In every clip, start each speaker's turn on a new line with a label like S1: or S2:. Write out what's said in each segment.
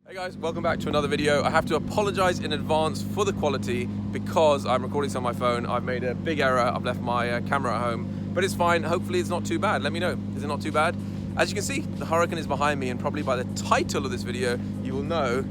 S1: Hey guys, welcome back to another video. I have to apologize in advance for the quality because I'm recording this on my phone. I've made a big error. I've left my camera at home, but it's fine. Hopefully it's not too bad. Let me know. Is it not too bad? As you can see, the Hurricane is behind me, and probably by the title of this video, you will know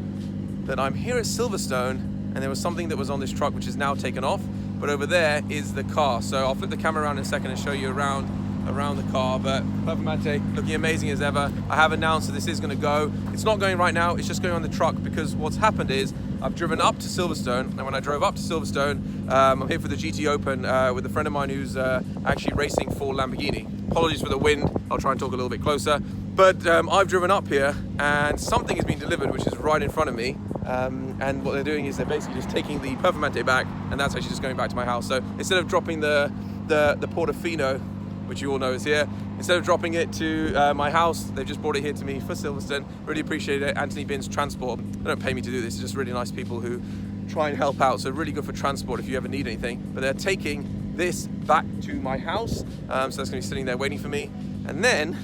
S1: that I'm here at Silverstone, and there was something that was on this truck which is now taken off, but over there is the car. So I'll flip the camera around in a second and show you around the car, but Performante looking amazing as ever. I have announced that this is going to go. It's not going right now, it's just going on the truck, because what's happened is I've driven up to Silverstone, and when I drove up to Silverstone, I'm here for the GT Open with a friend of mine who's actually racing for Lamborghini. Apologies for the wind, I'll try and talk a little bit closer. But I've driven up here and something has been delivered which is right in front of me. And what they're doing is they're basically just taking the Performante back, and that's actually just going back to my house. So instead of dropping the Portofino, which you all know is here, instead of dropping it to my house, they've just brought it here to me for Silverstone. Really appreciate it. Anthony Bin's Transport. They don't pay me to do this, it's just really nice people who try and help out. So really good for transport if you ever need anything. But they're taking this back to my house. So that's gonna be sitting there waiting for me. And then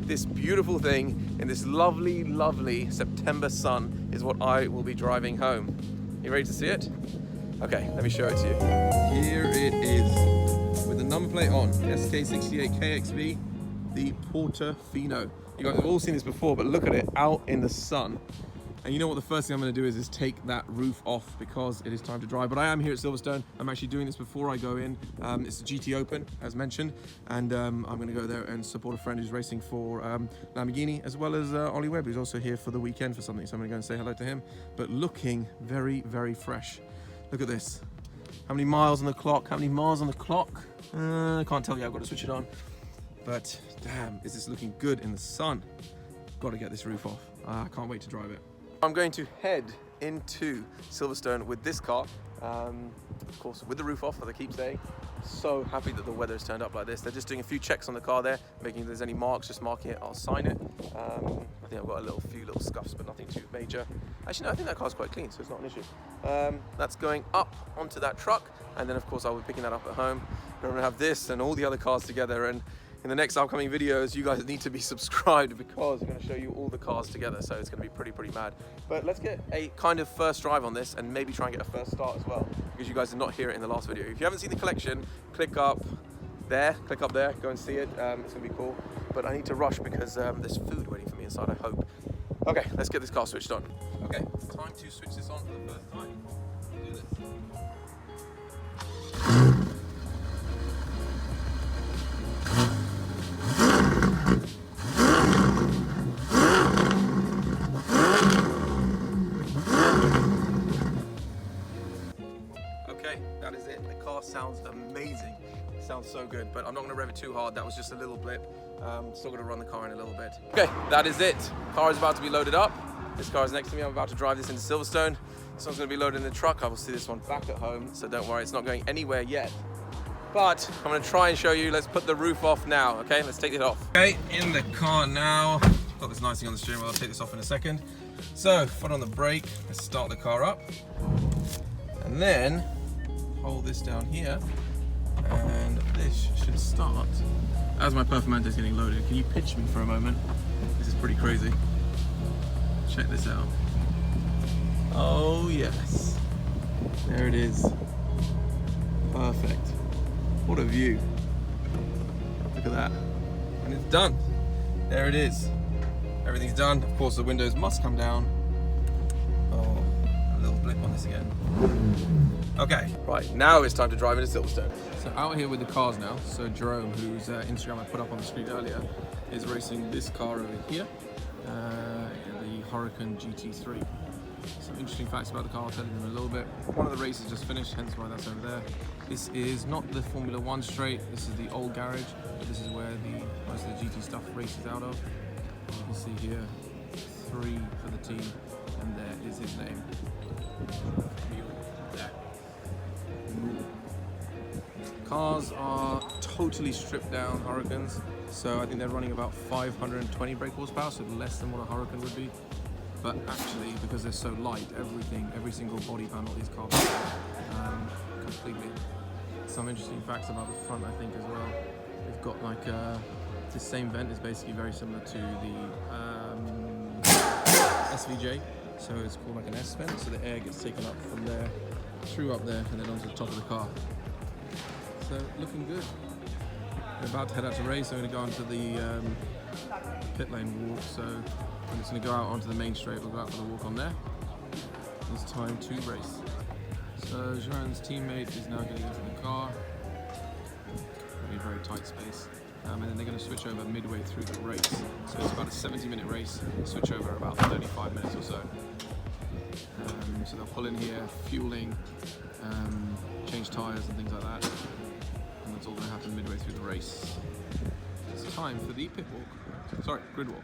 S1: this beautiful thing in this lovely, lovely September sun is what I will be driving home. You ready to see it? Okay, let me show it to you. Here it is, with the number plate on, SK68KXV, the Portofino. You guys have all seen this before, but look at it out in the sun. And you know what the first thing I'm going to do is take that roof off, because it is time to drive. But I am here at Silverstone. I'm actually doing this before I go in. It's the GT Open, as mentioned, and I'm going to go there and support a friend who's racing for Lamborghini, as well as Ollie Webb, who's also here for the weekend for something. So I'm going to go and say hello to him. But looking very, very fresh. Look at this. How many miles on the clock? How many miles on the clock? I can't tell you, I've got to switch it on. But damn, is this looking good in the sun. Got to get this roof off. I can't wait to drive it. I'm going to head into Silverstone with this car, of course with the roof off, as I keep saying. So happy that the weather has turned up like this. They're just doing a few checks on the car there, making if there's any marks, just marking it, I'll sign it. I think I've got a few little scuffs, but nothing too major. Actually no, I think that car's quite clean, so it's not an issue. That's going up onto that truck, and then of course I'll be picking that up at home. We're going to have this and all the other cars together, and in the next upcoming videos, you guys need to be subscribed, because we're going to show you all the cars together, so it's going to be pretty mad. But let's get a kind of first drive on this, and maybe try and get a first start as well, because you guys did not hear it in the last video. If you haven't seen the collection, click up there, go and see it. It's going to be cool. But I need to rush because there's food waiting for me inside, I hope. Okay, let's get this car switched on. Okay, time to switch this on for the first time. Do this. That is it. The car sounds amazing. It sounds so good, but I'm not going to rev it too hard. That was just a little blip. Still going to run the car in a little bit. Okay, that is it. Car is about to be loaded up. This car is next to me. I'm about to drive this into Silverstone. This one's going to be loaded in the truck. I will see this one back at home, so don't worry, it's not going anywhere yet. But I'm going to try and show you. Let's put the roof off now, okay? Let's take it off. Okay, in the car now. Got this nice thing on the steering wheel. I'll take this off in a second. So, foot on the brake. Let's start the car up. And then hold this down here, and this should start. As my Performante is getting loaded, can you pitch me for a moment? This is pretty crazy. Check this out. Oh yes, there it is. Perfect. What a view. Look at that. And it's done. There it is. Everything's done. Of course the windows must come down. Oh, a little blip on this again. Okay, right, now it's time to drive into Silverstone. So out here with the cars now, so Jerome, whose Instagram I put up on the screen earlier, is racing this car over here, the Hurricane GT3. Some interesting facts about the car, I'll tell you in a little bit. One of the races just finished, hence why that's over there. This is not the Formula 1 straight, this is the old garage, but this is where most of the GT stuff races out of. You can see here, 3 for the team, and there is his name. There. Cars are totally stripped down Hurricanes, so I think they're running about 520 brake horsepower, so less than what a Hurricane would be. But actually, because they're so light, every single body panel is carbon completely. Some interesting facts about the front, I think, as well. They've got like the same vent is basically very similar to the SVJ So it's called like an S vent, so the air gets taken up from there, through up there, and then onto the top of the car. So looking good. We're about to head out to race. I'm going to go onto the pit lane walk, so I'm just going to go out onto the main straight. We'll go out for the walk on there. It's time to race. So Jean's teammate is now getting into the car. It'll be a very tight space. And then they're going to switch over midway through the race. So it's about a 70-minute race. Switch over about 35 minutes or so. So they'll pull in here, fueling, change tyres and things like that. And that's all going to happen midway through the race. It's time for the pit walk. Sorry, grid walk.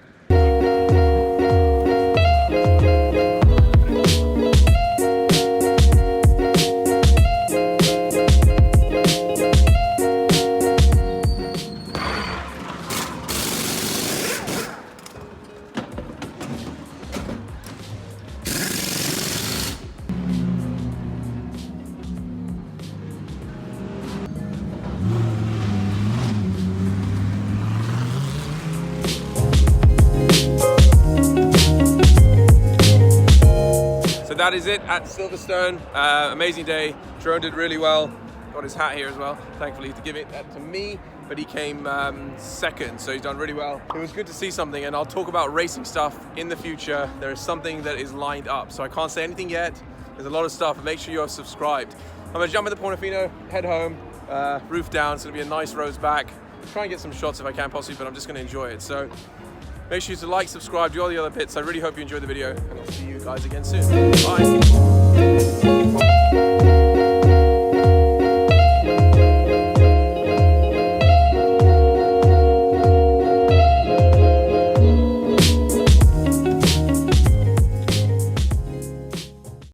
S1: So that is it at Silverstone. Amazing day. Drone did really well. Got his hat here as well, thankfully, to give it to me, but he came second, so he's done really well. It was good to see something, and I'll talk about racing stuff in the future. There is something that is lined up, so I can't say anything yet. There's a lot of stuff, but make sure you are subscribed. I'm gonna jump in the Portofino, head home, roof down. It's gonna be a nice roads back. Try and get some shots if I can possibly, but I'm just gonna enjoy it. So make sure you like, subscribe, do all the other bits. I really hope you enjoyed the video, and I'll see you guys again soon. Bye.